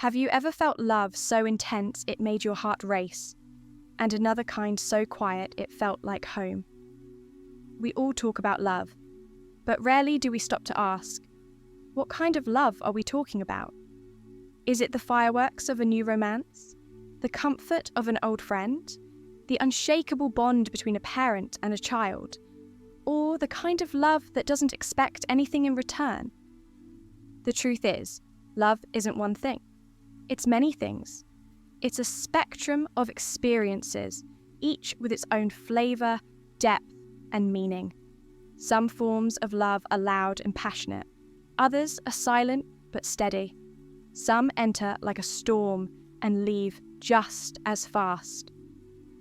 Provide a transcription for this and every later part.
Have you ever felt love so intense it made your heart race, and another kind so quiet it felt like home? We all talk about love, but rarely do we stop to ask, what kind of love are we talking about? Is it the fireworks of a new romance? The comfort of an old friend? The unshakable bond between a parent and a child? Or the kind of love that doesn't expect anything in return? The truth is, love isn't one thing. It's many things. It's a spectrum of experiences, each with its own flavour, depth, and meaning. Some forms of love are loud and passionate. Others are silent but steady. Some enter like a storm and leave just as fast.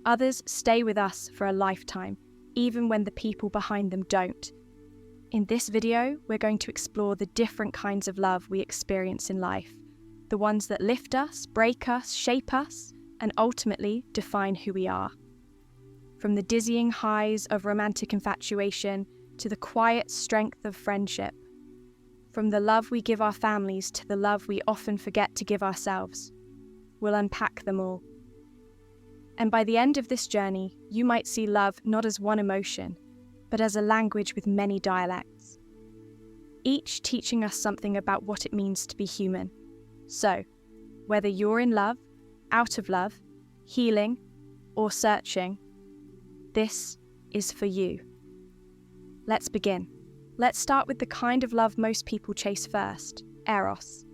Others stay with us for a lifetime, even when the people behind them don't. In this video, we're going to explore the different kinds of love we experience in life. The ones that lift us, break us, shape us, and ultimately define who we are. From the dizzying highs of romantic infatuation to the quiet strength of friendship. From the love we give our families to the love we often forget to give ourselves. We'll unpack them all. And by the end of this journey, you might see love not as one emotion, but as a language with many dialects, each teaching us something about what it means to be human. So, whether you're in love, out of love, healing, or searching, this is for you. Let's begin. Let's start with the kind of love most people chase first, Eros.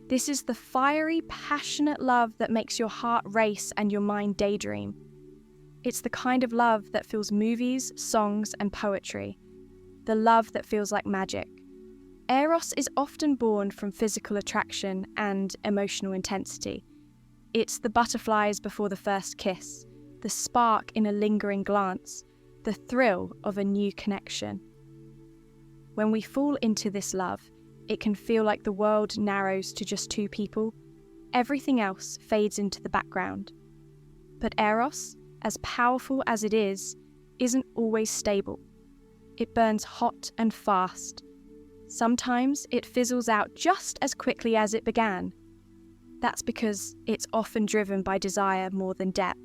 This is the fiery, passionate love that makes your heart race and your mind daydream. It's the kind of love that fills movies, songs, and poetry. The love that feels like magic. Eros is often born from physical attraction and emotional intensity. It's the butterflies before the first kiss, the spark in a lingering glance, the thrill of a new connection. When we fall into this love, it can feel like the world narrows to just two people. Everything else fades into the background. But Eros, as powerful as it is, isn't always stable. It burns hot and fast. Sometimes it fizzles out just as quickly as it began. That's because it's often driven by desire more than depth.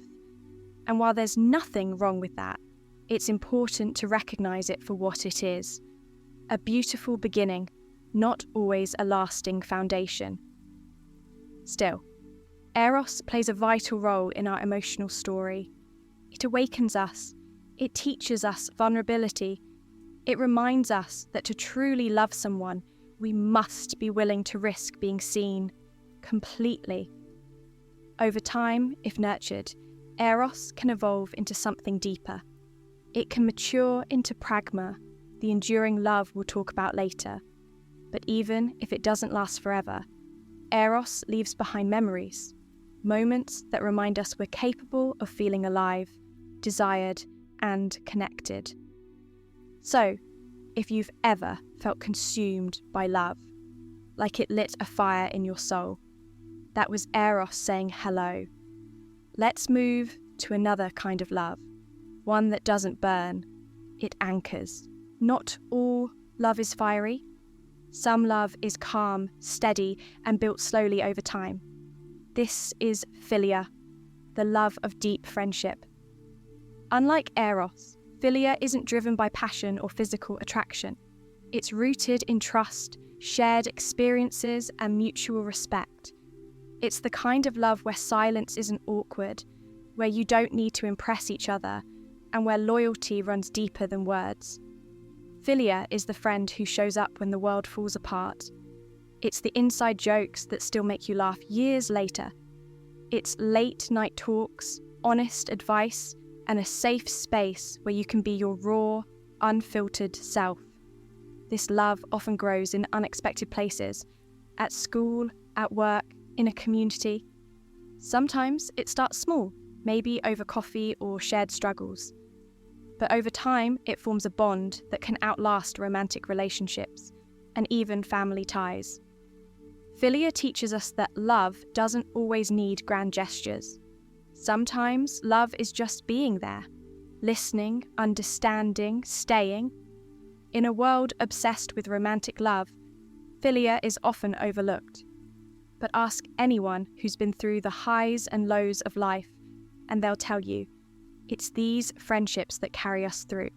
And while there's nothing wrong with that, it's important to recognize it for what it is. A beautiful beginning, not always a lasting foundation. Still, Eros plays a vital role in our emotional story. It awakens us. It teaches us vulnerability. It reminds us that to truly love someone, we must be willing to risk being seen completely. Over time, if nurtured, Eros can evolve into something deeper. It can mature into Pragma, the enduring love we'll talk about later. But even if it doesn't last forever, Eros leaves behind memories, moments that remind us we're capable of feeling alive, desired, and connected. So, if you've ever felt consumed by love, like it lit a fire in your soul, that was Eros saying hello. Let's move to another kind of love, one that doesn't burn, it anchors. Not all love is fiery. Some love is calm, steady, and built slowly over time. This is Philia, the love of deep friendship. Unlike Eros, Philia isn't driven by passion or physical attraction. It's rooted in trust, shared experiences, and mutual respect. It's the kind of love where silence isn't awkward, where you don't need to impress each other, and where loyalty runs deeper than words. Philia is the friend who shows up when the world falls apart. It's the inside jokes that still make you laugh years later. It's late-night talks, honest advice, and a safe space where you can be your raw, unfiltered self. This love often grows in unexpected places, at school, at work, in a community. Sometimes it starts small, maybe over coffee or shared struggles. But over time, it forms a bond that can outlast romantic relationships and even family ties. Philia teaches us that love doesn't always need grand gestures. Sometimes love is just being there, listening, understanding, staying. In a world obsessed with romantic love, Philia is often overlooked. but ask anyone who's been through the highs and lows of life, and they'll tell you, it's these friendships that carry us through.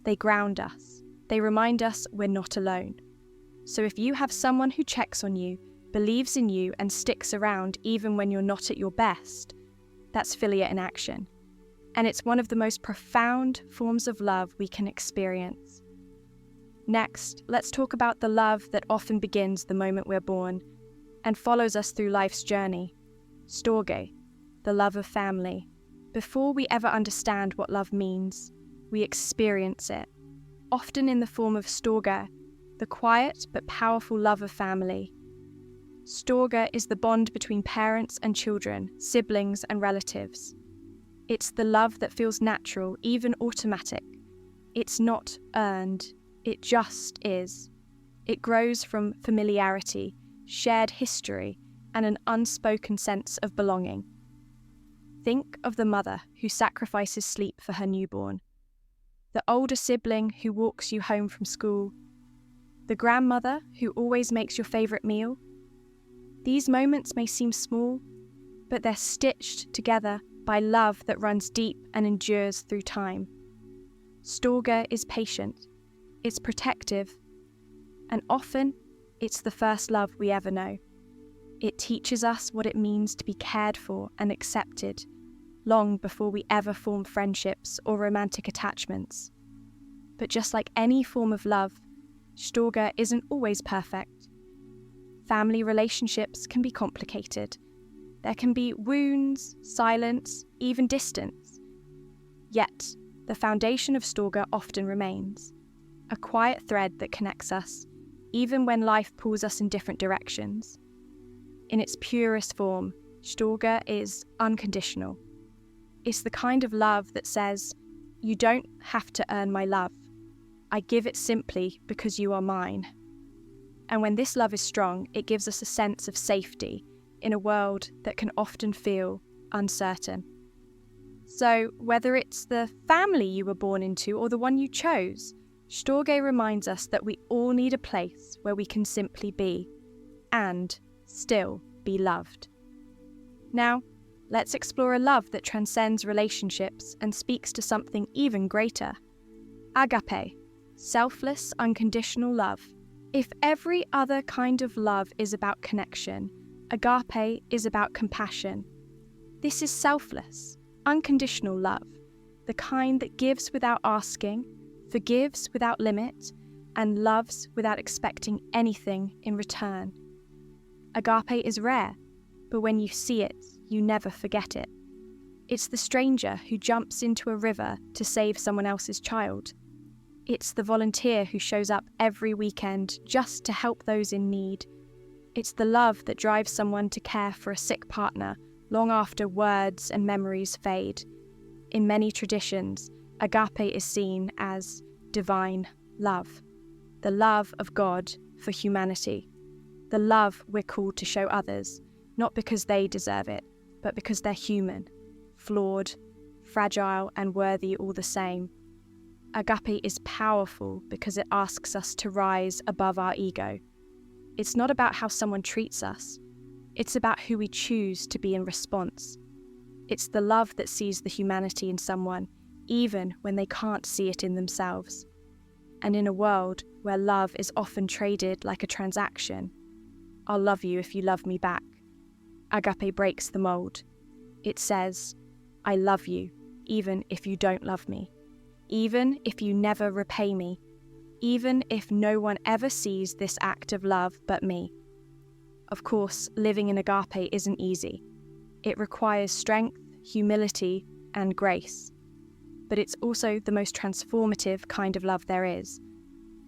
They ground us. They remind us we're not alone. So if you have someone who checks on you, believes in you, and sticks around even when you're not at your best, that's Philia in action. And it's one of the most profound forms of love we can experience. Next, let's talk about the love that often begins the moment we're born and follows us through life's journey. Storge, the love of family. Before we ever understand what love means, we experience it, often in the form of Storge, the quiet but powerful love of family. Storge is the bond between parents and children, siblings and relatives. It's the love that feels natural, even automatic. It's not earned, it just is. It grows from familiarity, shared history, and an unspoken sense of belonging. Think of the mother who sacrifices sleep for her newborn, the older sibling who walks you home from school, the grandmother who always makes your favourite meal. These moments may seem small, but they're stitched together by love that runs deep and endures through time. Storge is patient, it's protective, and often it's the first love we ever know. It teaches us what it means to be cared for and accepted, long before we ever form friendships or romantic attachments. But just like any form of love, Storge isn't always perfect. Family relationships can be complicated. There can be wounds, silence, even distance. Yet, the foundation of Storge often remains, a quiet thread that connects us, even when life pulls us in different directions. In its purest form, Storge is unconditional. It's the kind of love that says, you don't have to earn my love. I give it simply because you are mine. And when this love is strong, it gives us a sense of safety in a world that can often feel uncertain. So, whether it's the family you were born into or the one you chose, Storge reminds us that we all need a place where we can simply be, and still be loved. Now, let's explore a love that transcends relationships and speaks to something even greater. Agape, selfless, unconditional love. If every other kind of love is about connection, Agape is about compassion. This is selfless, unconditional love, the kind that gives without asking, forgives without limit, and loves without expecting anything in return. Agape is rare, but when you see it, you never forget it. It's the stranger who jumps into a river to save someone else's child. It's the volunteer who shows up every weekend just to help those in need. It's the love that drives someone to care for a sick partner long after words and memories fade. In many traditions, Agape is seen as divine love, the love of God for humanity, the love we're called to show others, not because they deserve it, but because they're human, flawed, fragile, and worthy all the same. Agape is powerful because it asks us to rise above our ego. It's not about how someone treats us. It's about who we choose to be in response. It's the love that sees the humanity in someone, even when they can't see it in themselves. And in a world where love is often traded like a transaction, I'll love you if you love me back, Agape breaks the mold. It says, I love you, even if you don't love me, even if you never repay me, even if no one ever sees this act of love but me. Of course, living in Agape isn't easy. It requires strength, humility, and grace. But it's also the most transformative kind of love there is,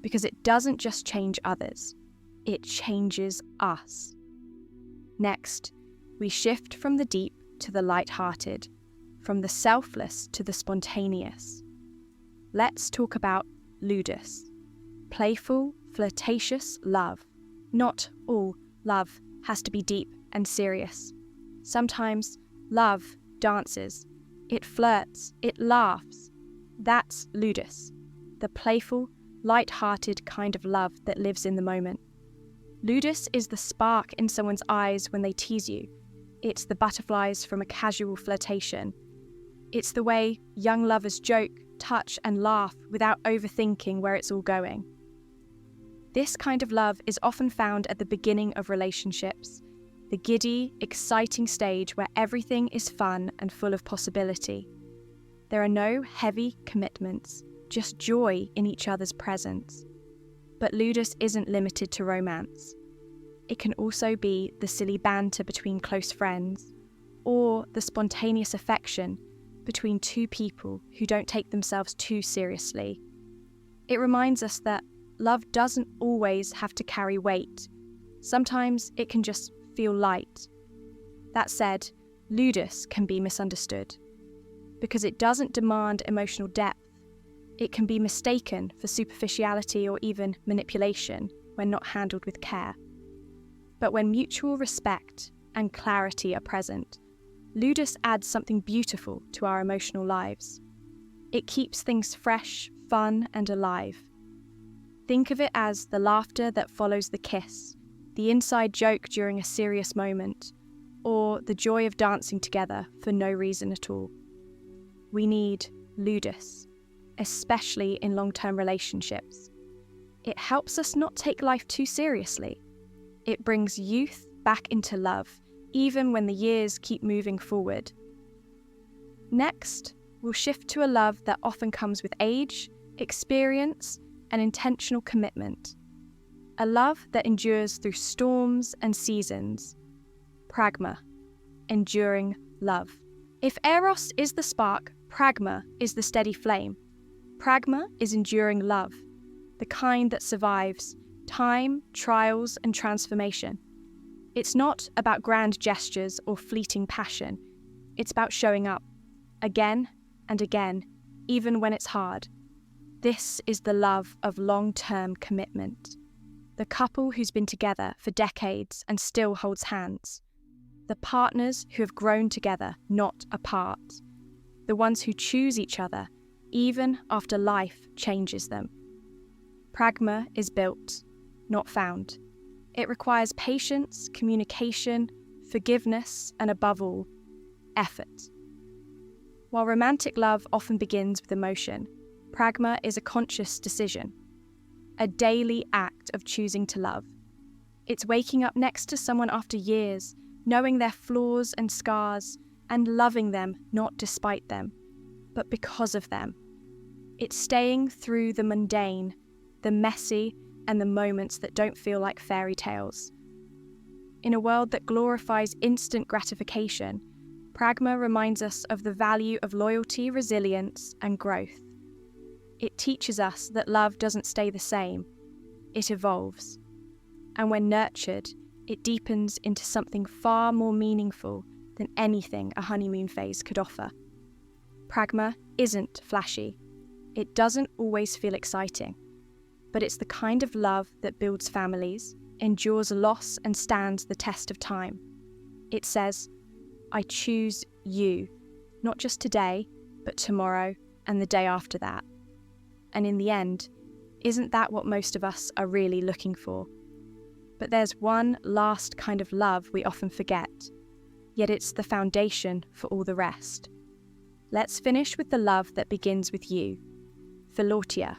because it doesn't just change others, it changes us. Next, we shift from the deep to the light-hearted, from the selfless to the spontaneous. Let's talk about Ludus. Playful, flirtatious love. Not all love has to be deep and serious. Sometimes love dances, it flirts, it laughs. That's Ludus, the playful, light-hearted kind of love that lives in the moment. Ludus is the spark in someone's eyes when they tease you. It's the butterflies from a casual flirtation. It's the way young lovers joke, touch, and laugh without overthinking where it's all going. This kind of love is often found at the beginning of relationships, the giddy, exciting stage where everything is fun and full of possibility. There are no heavy commitments, just joy in each other's presence. But Ludus isn't limited to romance. It can also be the silly banter between close friends, or the spontaneous affection between two people who don't take themselves too seriously. It reminds us that love doesn't always have to carry weight. Sometimes it can just feel light. That said, Ludus can be misunderstood. Because it doesn't demand emotional depth, it can be mistaken for superficiality or even manipulation when not handled with care. But when mutual respect and clarity are present, Ludus adds something beautiful to our emotional lives. It keeps things fresh, fun, and alive. Think of it as the laughter that follows the kiss, the inside joke during a serious moment, or the joy of dancing together for no reason at all. We need Ludus, especially in long-term relationships. It helps us not take life too seriously. It brings youth back into love, even when the years keep moving forward. Next, we'll shift to a love that often comes with age, experience, and intentional commitment. A love that endures through storms and seasons. Pragma, enduring love. If Eros is the spark, Pragma is the steady flame. Pragma is enduring love, the kind that survives time, trials, and transformation. It's not about grand gestures or fleeting passion. It's about showing up, again and again, even when it's hard. This is the love of long-term commitment. The couple who's been together for decades and still holds hands. The partners who have grown together, not apart. The ones who choose each other, even after life changes them. Pragma is built, not found. It requires patience, communication, forgiveness, and above all, effort. While romantic love often begins with emotion, Pragma is a conscious decision, a daily act of choosing to love. It's waking up next to someone after years, knowing their flaws and scars, and loving them not despite them, but because of them. It's staying through the mundane, the messy, and the moments that don't feel like fairy tales. In a world that glorifies instant gratification, Pragma reminds us of the value of loyalty, resilience, and growth. It teaches us that love doesn't stay the same, it evolves. And when nurtured, it deepens into something far more meaningful than anything a honeymoon phase could offer. Pragma isn't flashy. It doesn't always feel exciting. But it's the kind of love that builds families, endures loss, and stands the test of time. It says, I choose you, not just today, but tomorrow and the day after that. And in the end, isn't that what most of us are really looking for? But there's one last kind of love we often forget, yet it's the foundation for all the rest. Let's finish with the love that begins with you. Philautia,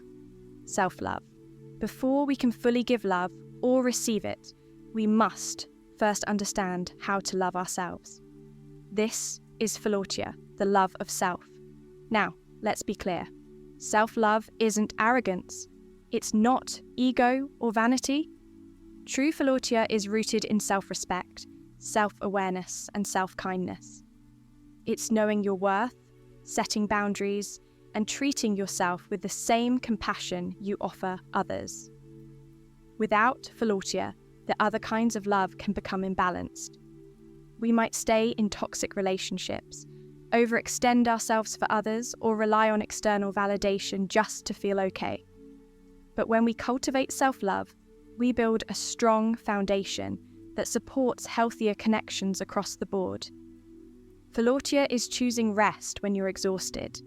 self-love. Before we can fully give love or receive it, we must first understand how to love ourselves. This is Philautia, the love of self. Now, let's be clear. Self-love isn't arrogance. It's not ego or vanity. True Philautia is rooted in self-respect, self-awareness, and self-kindness. It's knowing your worth, setting boundaries, and treating yourself with the same compassion you offer others. Without Philautia, the other kinds of love can become imbalanced. We might stay in toxic relationships, overextend ourselves for others, or rely on external validation just to feel okay. But when we cultivate self-love, we build a strong foundation that supports healthier connections across the board. Philautia is choosing rest when you're exhausted.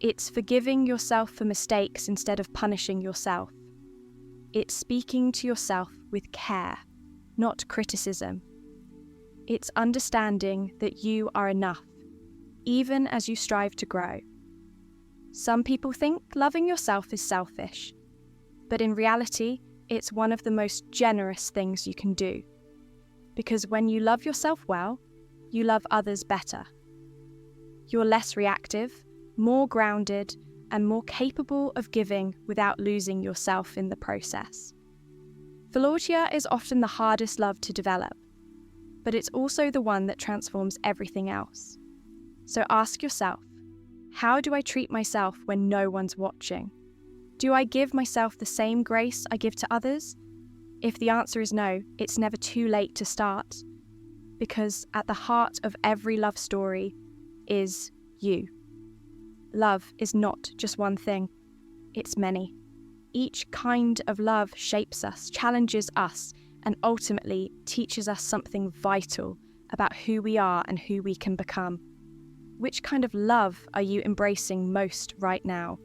It's forgiving yourself for mistakes instead of punishing yourself. It's speaking to yourself with care, not criticism. It's understanding that you are enough, even as you strive to grow. Some people think loving yourself is selfish, but in reality, it's one of the most generous things you can do. Because when you love yourself well, you love others better. You're less reactive, more grounded, and more capable of giving without losing yourself in the process. Philautia is often the hardest love to develop, but it's also the one that transforms everything else. So ask yourself, how do I treat myself when no one's watching? Do I give myself the same grace I give to others? If the answer is no, it's never too late to start, because at the heart of every love story is you. Love is not just one thing, it's many. Each kind of love shapes us, challenges us, and ultimately teaches us something vital about who we are and who we can become. Which kind of love are you embracing most right now?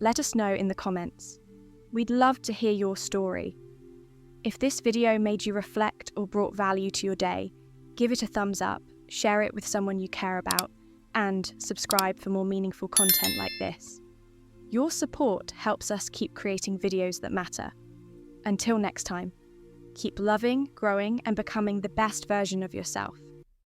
Let us know in the comments. We'd love to hear your story. If this video made you reflect or brought value to your day, give it a thumbs up, share it with someone you care about, and subscribe for more meaningful content like this. Your support helps us keep creating videos that matter. Until next time, keep loving, growing, and becoming the best version of yourself.